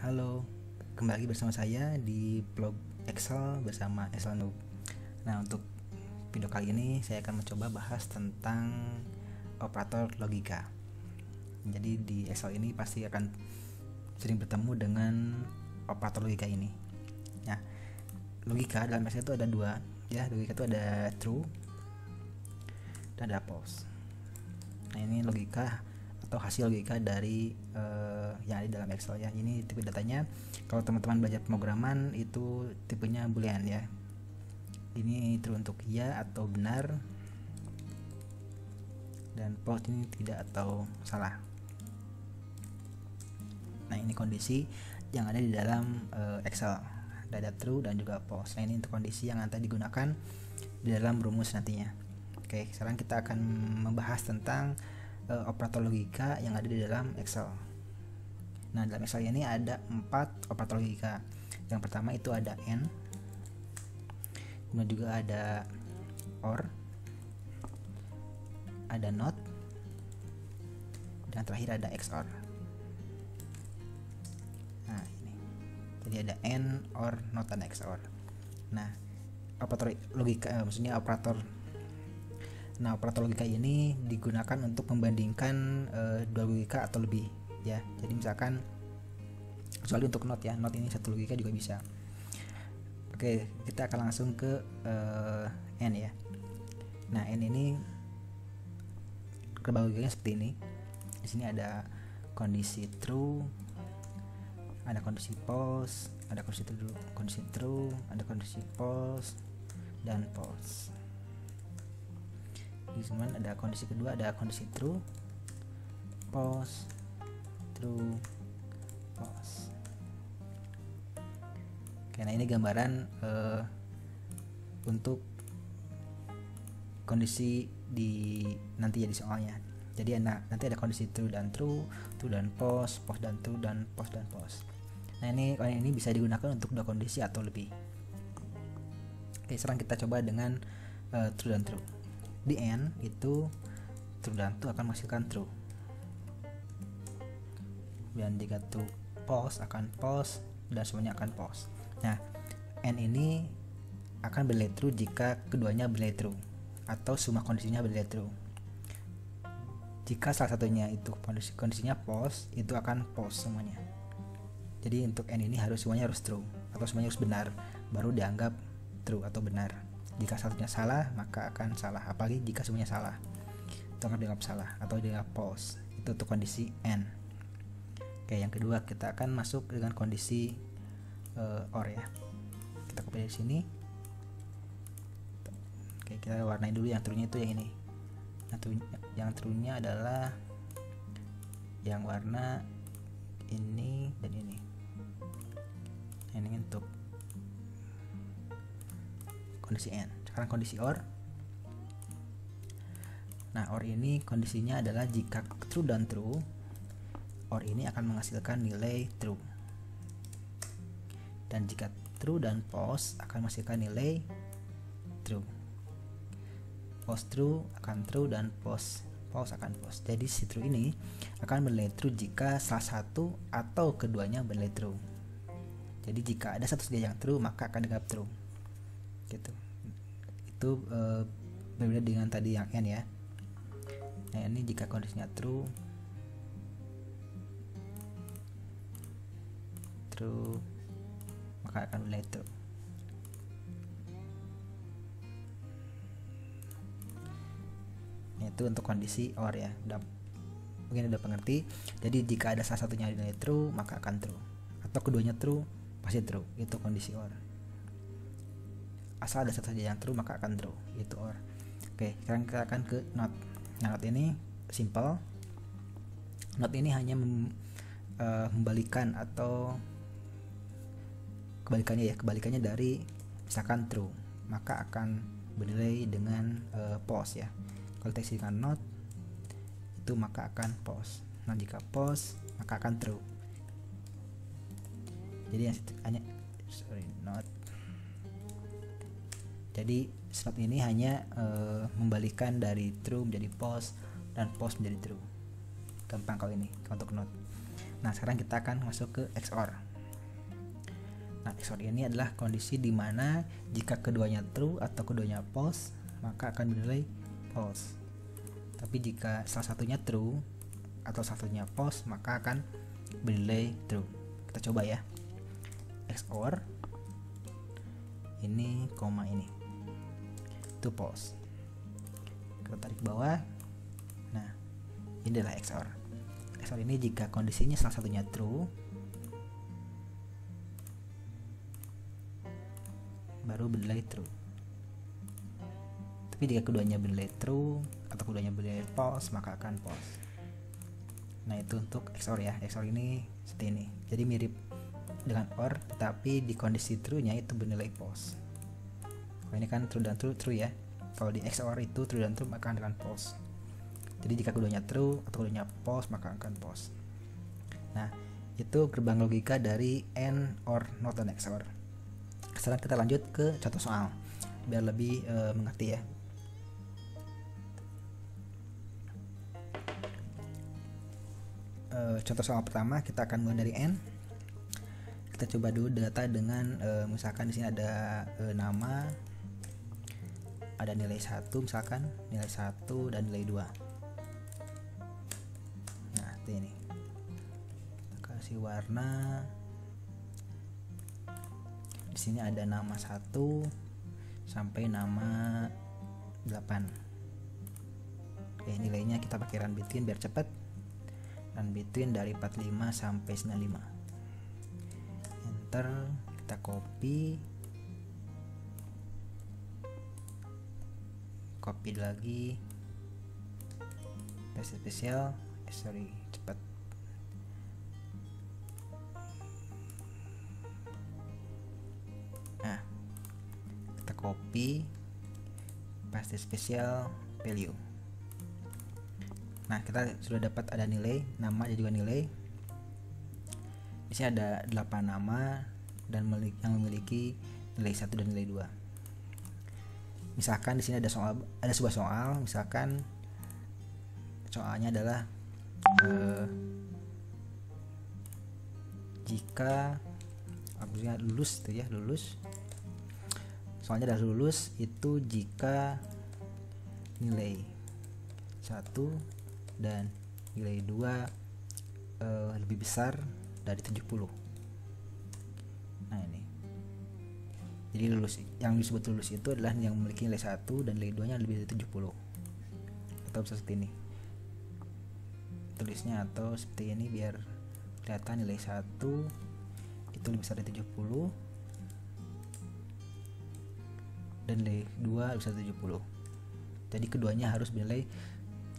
Halo, kembali lagi bersama saya di blog Excel bersama Excel Noob. Nah, untuk video kali ini saya akan mencoba bahas tentang operator logika. Jadi di Excel ini pasti akan sering bertemu dengan operator logika ini. Nah, logika dalam Excel itu ada dua, ya. Logika itu ada true dan ada false. Nah, ini logika atau hasil logika dari yang ada dalam Excel ya. Ini tipe datanya. Kalau teman-teman belajar pemrograman itu tipenya boolean ya. Ini true untuk ya atau benar, dan false ini tidak atau salah. Nah, ini kondisi yang ada di dalam Excel. Ada true dan juga false. Nah, ini untuk kondisi yang nanti digunakan di dalam rumus nantinya. Oke, sekarang kita akan membahas tentang operator logika yang ada di dalam Excel. Nah, dalam Excel ini ada 4 operator logika. Yang pertama itu ada AND, kemudian juga ada OR, ada NOT, dan terakhir ada XOR. Nah, ini. Jadi ada AND, OR, NOT, dan XOR. Nah, operator logika maksudnya operator logika ini digunakan untuk membandingkan dua logika atau lebih ya. Jadi misalkan kecuali untuk NOT ya, NOT ini satu logika juga bisa. Oke, kita akan langsung ke AND ya. Nah, AND ini kebagi logikanya seperti ini. Di sini ada kondisi true, ada kondisi false, ada kondisi true, ada kondisi false, dan false. Di sini ada kondisi kedua, ada kondisi true, false, true, false. Oke, nah ini gambaran untuk kondisi di nanti ya di soalnya. Jadi nanti ada kondisi true dan false, false dan true, dan false dan false. Nah, ini bisa digunakan untuk dua kondisi atau lebih. Oke, sekarang kita coba dengan true dan true. Di AND itu true dan true akan menghasilkan true, dan jika true false akan false, dan semuanya akan false. Nah, AND ini akan bernilai true jika keduanya bernilai true atau semua kondisinya bernilai true. Jika salah satunya itu kondisinya false, itu akan false semuanya. Jadi untuk AND ini semuanya harus true atau semuanya harus benar, baru dianggap true atau benar. Jika satunya salah, maka akan salah. Apalagi jika semuanya salah, itu akan dianggap salah atau dianggap false. Itu untuk kondisi AND. Oke, yang kedua kita akan masuk dengan kondisi OR ya. Kita copy dari sini. Oke, kita warnai dulu yang true-nya itu yang ini. Yang true-nya adalah yang warna ini dan ini. Ini untuk kondisi AND. Sekarang kondisi OR. Nah, OR ini kondisinya adalah jika true dan true, OR ini akan menghasilkan nilai true. Dan jika true dan false akan menghasilkan nilai true. False true akan true, dan false akan false. Jadi si true ini akan bernilai true jika salah satu atau keduanya bernilai true. Jadi jika ada satu saja yang true, maka akan dianggap true. Gitu. Itu berbeda dengan tadi yang AND ya. Nah, ini jika kondisinya true, maka akan bernilai true. Itu untuk kondisi OR ya. Mungkin udah pengerti. Jadi jika ada salah satunya nilai true, maka akan true, atau keduanya true pasti true. Itu kondisi OR. Asal ada satu saja yang true, maka akan true. Itu OR. Oke, sekarang kita akan ke NOT. Nah, NOT ini simple. NOT ini hanya membalikan atau kebalikannya dari misalkan true, maka akan bernilai dengan false ya. Kalau kita isikan NOT itu maka akan false. Nah, jika false maka akan true. Jadi hanya NOT. Jadi slot ini hanya membalikan dari true menjadi false dan false menjadi true. Gampang kalau ini untuk NOT. Nah, sekarang kita akan masuk ke XOR. Nah, XOR ini adalah kondisi di mana jika keduanya true atau keduanya false, maka akan bernilai false. Tapi jika salah satunya true atau salah satunya false, maka akan bernilai true. Kita coba ya. XOR ini koma ini itu false. Kita tarik ke bawah. Nah, ini adalah XOR. XOR ini jika kondisinya salah satunya true baru bernilai true. Tapi jika keduanya bernilai true atau keduanya bernilai false, maka akan false. Nah, itu untuk XOR ya. XOR ini seperti ini. Jadi mirip dengan OR, tetapi di kondisi true-nya itu bernilai false. Kalau ini kan true dan true ya. Kalau di XOR itu true dan true maka akan false. Jadi jika keduanya true atau keduanya false maka akan false. Nah, itu gerbang logika dari AND, OR, NOT, dan XOR. Sekarang kita lanjut ke contoh soal biar lebih mengerti ya. Contoh soal pertama kita akan mulai dari AND. Kita coba dulu data dengan misalkan di sini ada nama, ada nilai 1 misalkan, nilai 1 dan nilai 2. Nah, ini. Kita kasih warna. Di sini ada nama 1 sampai nama 8. Oke, nilainya kita pakai run between biar cepat. Run between dari 45 sampai 95. Enter, kita copy lagi, paste spesial, cepat. Nah, kita copy, paste spesial, value. Nah, kita sudah dapat ada nilai, nama dan juga nilai. Di sini ada 8 nama dan yang memiliki nilai 1 dan nilai 2. Misalkan di sini ada sebuah soal, misalkan soalnya adalah jika lulus itu ya, lulus. Soalnya adalah lulus itu jika nilai 1 dan nilai 2 lebih besar dari 70. Nah, ini. Jadi lulus, yang disebut lulus itu adalah yang memiliki nilai 1 dan nilai 2 nya lebih dari 70. Atau bisa seperti ini tulisnya, atau seperti ini biar kelihatan nilai 1 itu lebih besar dari 70 dan nilai 2 lebih besar dari 70. Jadi keduanya harus bernilai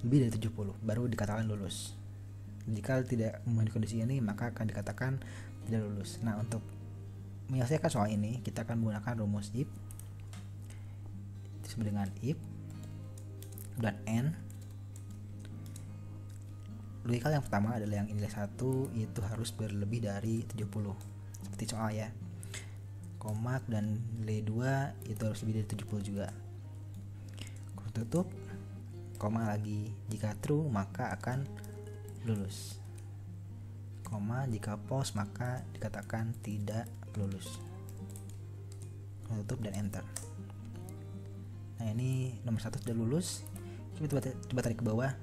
lebih dari 70 baru dikatakan lulus. Jika tidak memenuhi kondisi ini maka akan dikatakan tidak lulus. Nah, untuk menyelesaikan soal ini kita akan menggunakan rumus if, disebut dengan if dan and. Logika yang pertama adalah yang nilai 1 itu harus berlebih dari 70 seperti soal ya, koma, dan nilai 2 itu harus lebih dari 70 juga. Kurung tutup, koma lagi, jika true maka akan lulus, koma, jika false maka dikatakan tidak lulus. Tutup dan enter. Nah, ini nomor 1 sudah lulus. Coba tarik ke bawah.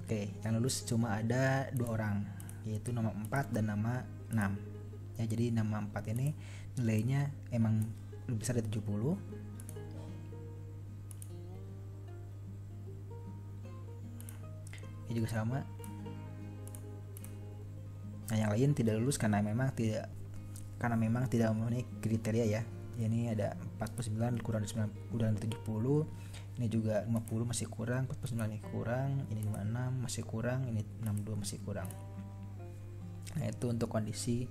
Oke, yang lulus cuma ada 2 orang, yaitu nama 4 dan nama 6 ya. Jadi nama 4 ini nilainya emang lebih besar dari 70. Ini juga sama. Nah, yang lain tidak lulus karena memang tidak memenuhi kriteria ya. Ini ada 49 kurang dari 70. Ini juga 50 masih kurang, 49 ini kurang, ini 56 masih kurang, ini 62 masih kurang. Nah, itu untuk kondisi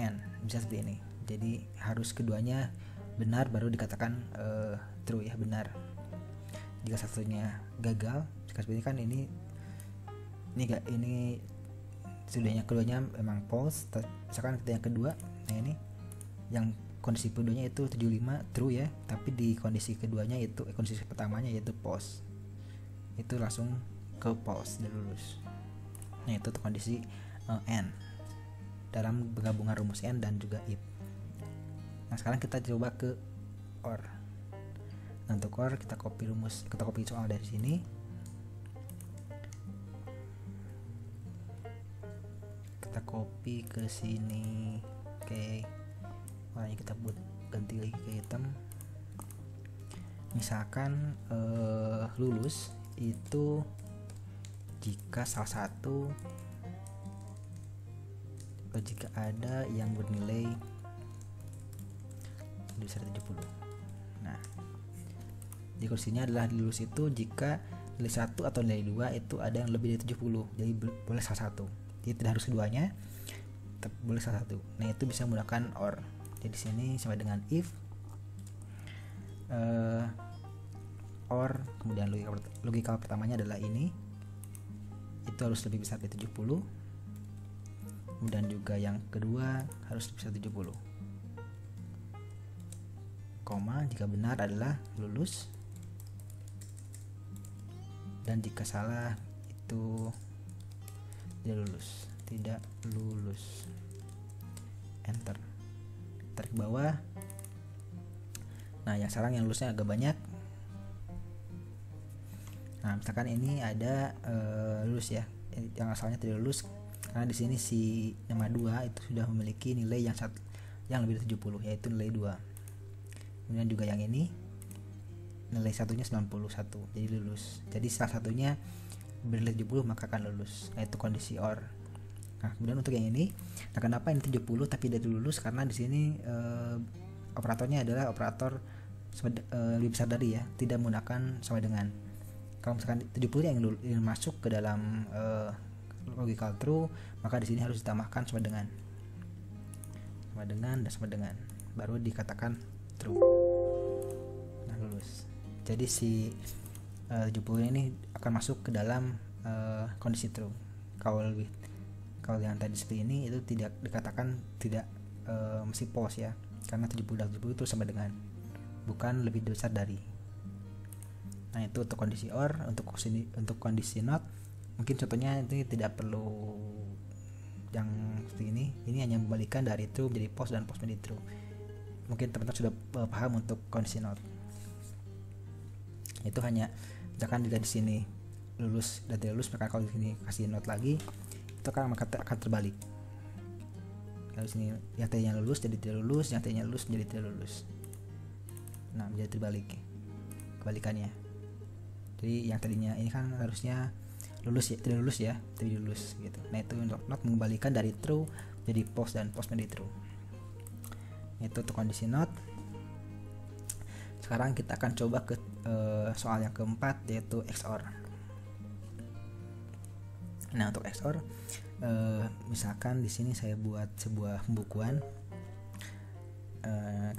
N bisa seperti ini. Jadi harus keduanya benar baru dikatakan true ya, benar. Jika satunya gagal, seperti ini kan ini sudahnya keduanya memang false. Misalkan yang kedua, nah ini yang kondisi keduanya itu 75 true ya, tapi di kondisi keduanya itu kondisi pertamanya yaitu false, itu langsung ke false dan lulus. Nah, itu kondisi N. dalam penggabungan rumus AND dan juga if. Nah sekarang kita coba ke OR. Nah untuk OR kita copy soal dari sini. Kita copy ke sini. Oke. Warnanya kita buat ganti lagi ke hitam. Misalkan lulus itu jika jika ada yang bernilai lebih besar 70. Nah, di kursinya adalah lulus itu jika nilai 1 atau nilai 2 itu ada yang lebih dari 70. Jadi boleh salah satu. Jadi tidak harus keduanya, tapi boleh salah satu. Nah, itu bisa menggunakan OR. Jadi di sini sama dengan if OR, kemudian logika pertamanya adalah ini, itu harus lebih besar dari 70, kemudian juga yang kedua harus lebih besar dari 70, koma jika benar adalah lulus, dan jika salah itu tidak lulus. Enter ke bawah. Nah yang sekarang yang lulusnya agak banyak. Nah misalkan ini ada lulus ya, yang asalnya tidak lulus karena di sini si nama 2 itu sudah memiliki nilai yang lebih dari 70, yaitu nilai 2. Kemudian juga yang ini nilai satunya 91, jadi lulus. Jadi salah satunya bernilai 70 maka akan lulus. Nah itu kondisi OR. Nah kemudian untuk yang ini, nah kenapa ini 70 tapi tidak lulus? Karena di sini operatornya adalah operator lebih besar dari ya, tidak menggunakan sama dengan. Kalau misalkan 70 yang masuk ke dalam logical true, maka di sini harus ditambahkan sama dengan dan sama dengan, baru dikatakan true. Nah lulus. Jadi si 70 ini akan masuk ke dalam kondisi true. Kalau yang tadi seperti ini itu tidak dikatakan tidak mesti false ya, karena 70 dan 70 itu sama dengan, bukan lebih besar dari. Nah itu untuk kondisi OR. Untuk kondisi NOT mungkin contohnya ini tidak perlu yang seperti ini hanya membalikan dari true menjadi false dan false menjadi true. Mungkin teman-teman sudah paham untuk kondisi NOT. Itu hanya misalkan di sini lulus dan tidak lulus, maka kalau di sini kasih NOT lagi itu akan terbalik. Kalau di sini yang tadinya lulus jadi tidak lulus, yang tadinya lulus menjadi tidak lulus. Nah menjadi terbalik, kebalikannya. Jadi yang tadinya ini kan harusnya lulus ya, tidak lulus ya, tapi lulus gitu. Nah itu untuk NOT mengembalikan dari true jadi false dan false menjadi true. Itu untuk kondisi NOT. Sekarang kita akan coba ke soal yang keempat, yaitu XOR. Nah untuk XOR, misalkan di sini saya buat sebuah pembukuan,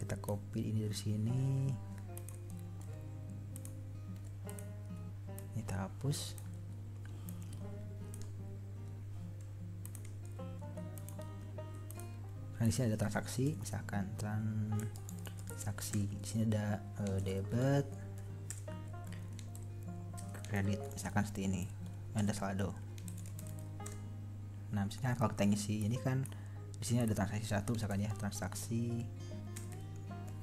kita copy ini dari sini, kita hapus. Nah, di sini ada transaksi, misalkan transaksi. Di sini ada debit, kredit, misalkan seperti ini. Ada saldo. Nah, misalkan kalau kita ngisi ini kan di sini ada transaksi 1 misalkan ya, transaksi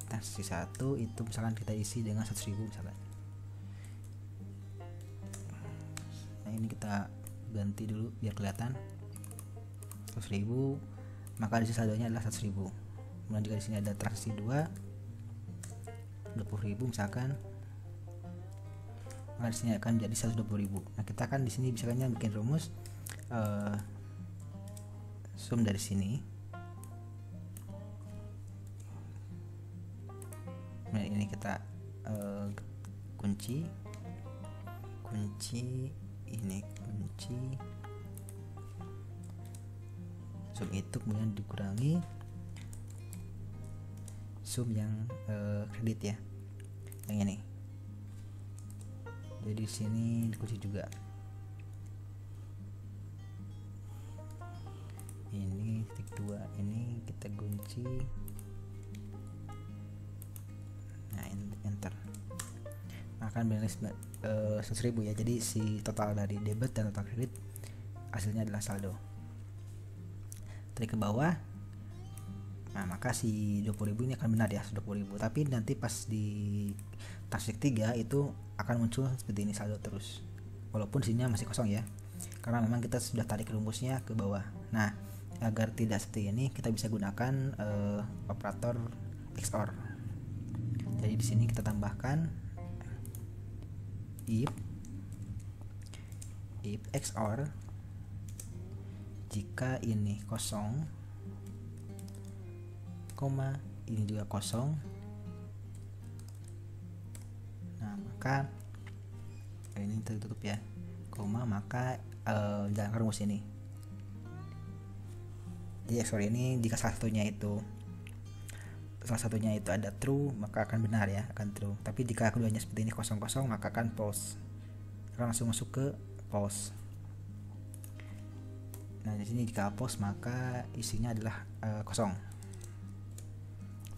1 itu misalkan kita isi dengan 100.000 misalkan. Nah, ini kita ganti dulu biar kelihatan 100.000, maka di sini saldonya adalah 100.000. Kemudian jika di sini ada transaksi 2 20.000 misalkan, maka di sini akan menjadi 120.000. Nah, kita kan di sini misalnya bikin rumus sum dari sini. Nah, ini kita kunci ini kunci sum itu, kemudian dikurangi sum yang kredit ya, yang ini. Jadi di sini dikunci juga. Ini titik 2 ini kita kunci. Nah, enter. Akan bernilai 100.000 ya. Jadi si total dari debit dan total kredit hasilnya adalah saldo. tarik ke bawah. Nah, maka si 20.000 ini akan benar ya, 20.000. Tapi nanti pas di transaksi ketiga itu akan muncul seperti ini, saldo terus. Walaupun sininya masih kosong ya. Karena memang kita sudah tarik rumusnya ke bawah. Nah, agar tidak seperti ini, kita bisa gunakan operator XOR. Jadi di sini kita tambahkan if XOR jika ini kosong, koma ini juga kosong. Nah, maka ini tertutup ya, koma, maka jalankan rumus ini. Jadi XOR ini jika salah satunya itu ada true, maka akan benar ya, akan true. Tapi jika keduanya seperti ini kosong-kosong, maka akan false. Akan langsung masuk ke false. Nah, di sini jika false maka isinya adalah kosong.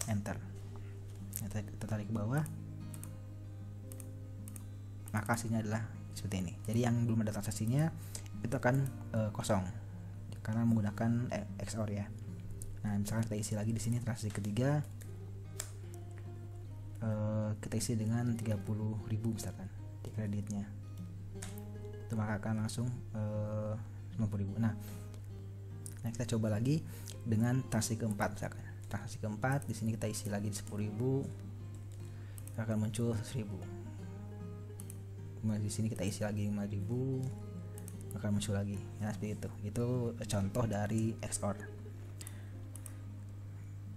Enter. Kita tarik ke bawah. Maka hasilnya adalah seperti ini. Jadi yang belum ada transaksinya itu akan kosong karena menggunakan XOR ya. Nah, misalkan kita isi lagi di sini transaksi ketiga, kita isi dengan 30.000 misalkan di kreditnya, itu maka akan langsung 90.000. Nah, kita coba lagi dengan transaksi keempat misalkan. Transaksi keempat di sini kita isi lagi 10.000, akan muncul 100.000. Kemudian di sini kita isi lagi 5.000, akan muncul lagi. Ya, seperti itu. Itu contoh dari XOR.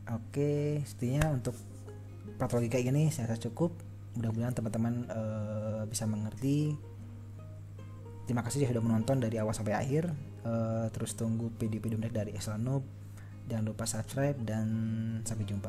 Oke, sepertinya untuk operator logika ini saya rasa cukup. Mudah-mudahan teman-teman bisa mengerti. Terima kasih sudah menonton dari awal sampai akhir. Terus tunggu video-video menarik dari Excel Noob. Jangan lupa subscribe dan sampai jumpa.